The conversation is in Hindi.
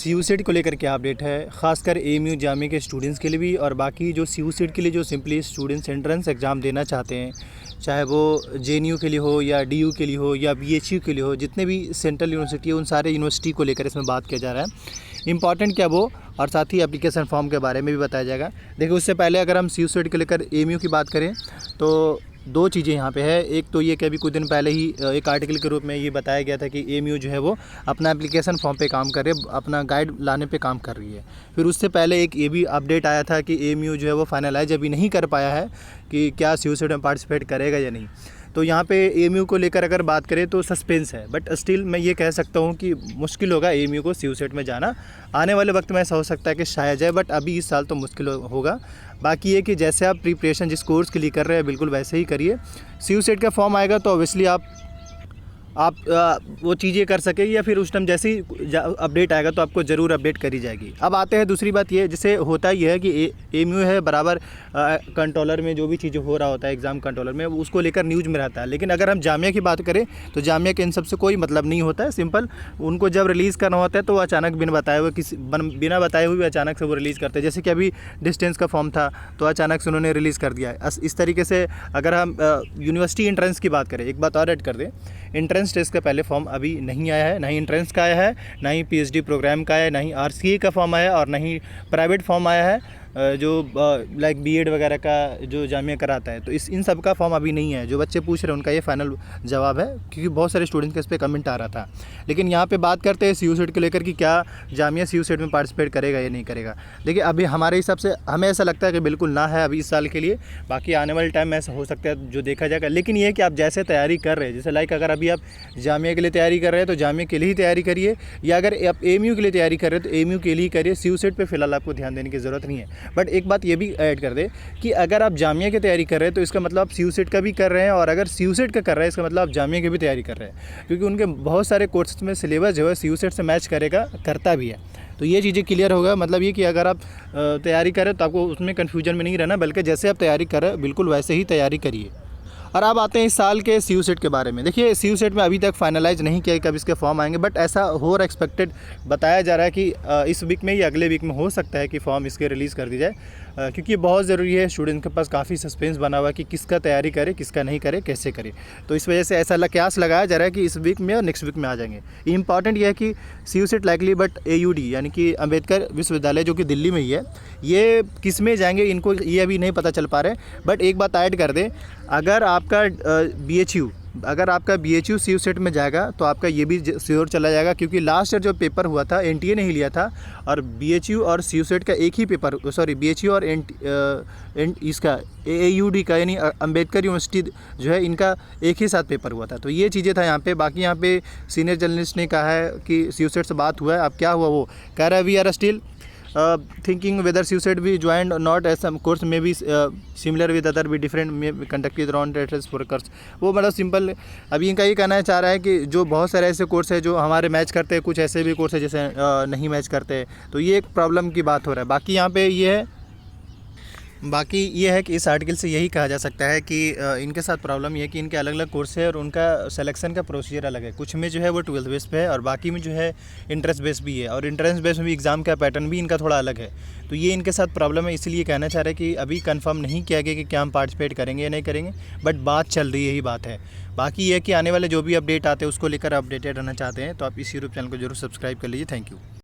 सीयूसेट को लेकर क्या अपडेट है, खासकर एएमयू जामिया के स्टूडेंट्स के लिए भी और बाकी जो सीयूसेट के लिए जो सिंपली स्टूडेंट्स एंट्रेंस एग्ज़ाम देना चाहते हैं, चाहे वो जेएनयू के लिए हो या डीयू के लिए हो या बीएचयू के लिए हो, जितने भी सेंट्रल यूनिवर्सिटी है उन सारे यूनिवर्सिटी को लेकर इसमें बात किया जा रहा है। इंपॉर्टेंट क्या वो, और साथ ही एप्लीकेशन फॉर्म के बारे में भी बताया जाएगा। देखिए उससे पहले अगर हम सीयूसेट को लेकर एएमयू की बात करें तो दो चीज़ें यहाँ पे है। एक तो ये कि अभी कुछ दिन पहले ही एक आर्टिकल के रूप में ये बताया गया था कि एएमयू जो है वो अपना एप्लीकेशन फॉर्म पे काम कर रही है, अपना गाइड लाने पे काम कर रही है। फिर उससे पहले एक ये भी अपडेट आया था कि एएमयू जो है वो फाइनलाइज अभी नहीं कर पाया है कि क्या सीयूसेट में पार्टिसिपेट करेगा या नहीं। तो यहाँ पे एएमयू को लेकर अगर बात करें तो सस्पेंस है, बट स्टिल मैं ये कह सकता हूँ कि मुश्किल होगा एएमयू को सीयूसेट में जाना। आने वाले वक्त में ऐसा हो सकता है कि शायद जाए, बट अभी इस साल तो मुश्किल होगा। बाकी ये कि जैसे आप प्रिपरेशन जिस कोर्स के लिए कर रहे हैं बिल्कुल वैसे ही करिए। सीयूसेट का फॉर्म आएगा तो ऑब्वियसली आप वो चीज़ें कर सके, या फिर उस टाइम जैसे ही अपडेट आएगा तो आपको ज़रूर अपडेट करी जाएगी। अब आते हैं दूसरी बात ये, जिसे होता ही है कि एएमयू है बराबर कंट्रोलर में जो भी चीज़ें हो रहा होता है एग्ज़ाम कंट्रोलर में, उसको लेकर न्यूज़ में रहता है। लेकिन अगर हम जामिया की बात करें तो जामिया के इन सब से कोई मतलब नहीं होता है। सिंपल उनको जब रिलीज़ करना होता है तो वो अचानक बिना बताए हुए अचानक से वो रिलीज़ करते हैं। जैसे कि अभी डिस्टेंस का फॉर्म था तो अचानक से उन्होंने रिलीज़ कर दिया है। इस तरीके से अगर हम यूनिवर्सिटी एंट्रेंस की बात करें, एक बात और ऐड कर दें, एंट्रेंस टेस्ट का पहले फॉर्म अभी नहीं आया है, ना ही एंट्रेंस का आया है, ना ही पीएचडी प्रोग्राम का आया है, ना ही आरसीए का फॉर्म आया है और ना ही प्राइवेट फॉर्म आया है जो लाइक बीएड वगैरह का जो जामिया कराता है। तो इन सब का फॉर्म अभी नहीं है। जो बच्चे पूछ रहे हैं उनका ये फाइनल जवाब है, क्योंकि बहुत सारे स्टूडेंट्स के इस पर कमेंट आ रहा था। लेकिन यहाँ पे बात करते हैं सीयूसेट को लेकर कि क्या जामिया सीयूसेट में पार्टिसिपेट करेगा या नहीं करेगा। देखिए अभी हमारे हिसाब से हमें ऐसा लगता है कि बिल्कुल ना है अभी इस साल के लिए। बाकी आने वाले टाइम में ऐसा हो सकता है जो देखा जाएगा। लेकिन ये कि आप जैसे तैयारी कर रहे हैं, जैसे लाइक अगर अभी आप जामिया के लिए तैयारी कर रहे हैं तो जामिया के लिए ही तैयारी करिए, या अगर आप एएमयू के लिए तैयारी कर रहे हैं तो एएमयू के लिए ही करिए। सीयूसेट पे फिलहाल आपको ध्यान देने की ज़रूरत नहीं है। बट एक बात ये भी ऐड कर दे कि अगर आप जामिया की तैयारी कर रहे हैं तो इसका मतलब आप सीयूसेट का भी कर रहे हैं, और अगर सीयूसेट का कर रहे हैं इसका मतलब आप जामिया की भी तैयारी कर रहे हैं, क्योंकि उनके बहुत सारे कोर्सेज में सिलेबस जो है सीयूसेट से मैच करता भी है। तो ये चीज़ें क्लियर होगा। मतलब ये कि अगर आप तैयारी करें तो आपको उसमें कन्फ्यूजन में नहीं रहना, बल्कि जैसे आप तैयारी कर रहे हैं बिल्कुल वैसे ही तैयारी करिए। और अब आते हैं इस साल के सीयूसेट के बारे में। देखिए सीयूसेट में अभी तक फाइनलाइज नहीं किया कब इसके फॉर्म आएंगे, बट ऐसा हो और एक्सपेक्टेड बताया जा रहा है कि इस वीक में या अगले वीक में हो सकता है कि फॉर्म इसके रिलीज़ कर दी जाए, क्योंकि बहुत ज़रूरी है। स्टूडेंट के पास काफ़ी सस्पेंस बना हुआ है कि किसका तैयारी करे, किसका नहीं करे, कैसे करे। तो इस वजह से ऐसा क्यास लगाया जा रहा है कि इस वीक में और नेक्स्ट वीक में आ जाएंगे। इंपॉर्टेंट ये है कि सीयूसेट लाइकली, बट एयूडी यानी कि अम्बेडकर विश्वविद्यालय जो कि दिल्ली में ही है, ये किस में जाएंगे इनको ये अभी नहीं पता चल पा रहे। बट एक बात ऐड कर दें, अगर आपका बीएचयू सीयूसेट में जाएगा तो आपका ये भी श्योर चला जाएगा, क्योंकि लास्ट ईयर जो पेपर हुआ था एनटीए ने ही लिया था, और बीएचयू और सीयूसेट का एक ही पेपर, बीएचयू और इसका एयूडी का यानी अम्बेडकर यूनिवर्सिटी जो है, इनका एक ही साथ पेपर हुआ था। तो ये चीज़ें था यहाँ पे। बाकी यहाँ पे सीनियर जर्नलिस्ट ने कहा है कि सीयूसेट से बात हुआ है, अब क्या हुआ वो कह रहा है, we are still thinking whether suicide be joined or not, as some course may be similar with other be different may be conducted around address for course। वो मतलब सिंपल अभी इनका ये कहना चाह रहा है कि जो बहुत सारे ऐसे कोर्स है जो हमारे मैच करते हैं, कुछ ऐसे भी कोर्स है जैसे नहीं मैच करते, तो ये एक प्रॉब्लम की बात हो रहा है। बाकी यहाँ पे ये है कि इस आर्टिकल से यही कहा जा सकता है कि इनके साथ प्रॉब्लम ये है कि इनके अलग अलग कोर्स है और उनका सिलेक्शन का प्रोसीजर अलग है। कुछ में जो है वो 12th बेस पे है और बाकी में जो है इंट्रेंस बेस भी है, और इंट्रेंस बेस में भी एग्ज़ाम का पैटर्न भी इनका थोड़ा अलग है। तो ये इनके साथ प्रॉब्लम है, इसलिए कहना चाह रहे हैं कि अभी कंफर्म नहीं किया गया कि क्या हम पार्टिसिपेट करेंगे या नहीं करेंगे, बट बात चल रही है, यही बात है। बाकी ये कि आने वाले जो भी अपडेट आते हैं उसको लेकर अपडेटेड रहना चाहते हैं तो आप इस यूट्यूब चैनल को जरूर सब्सक्राइब कर लीजिए। Thank you.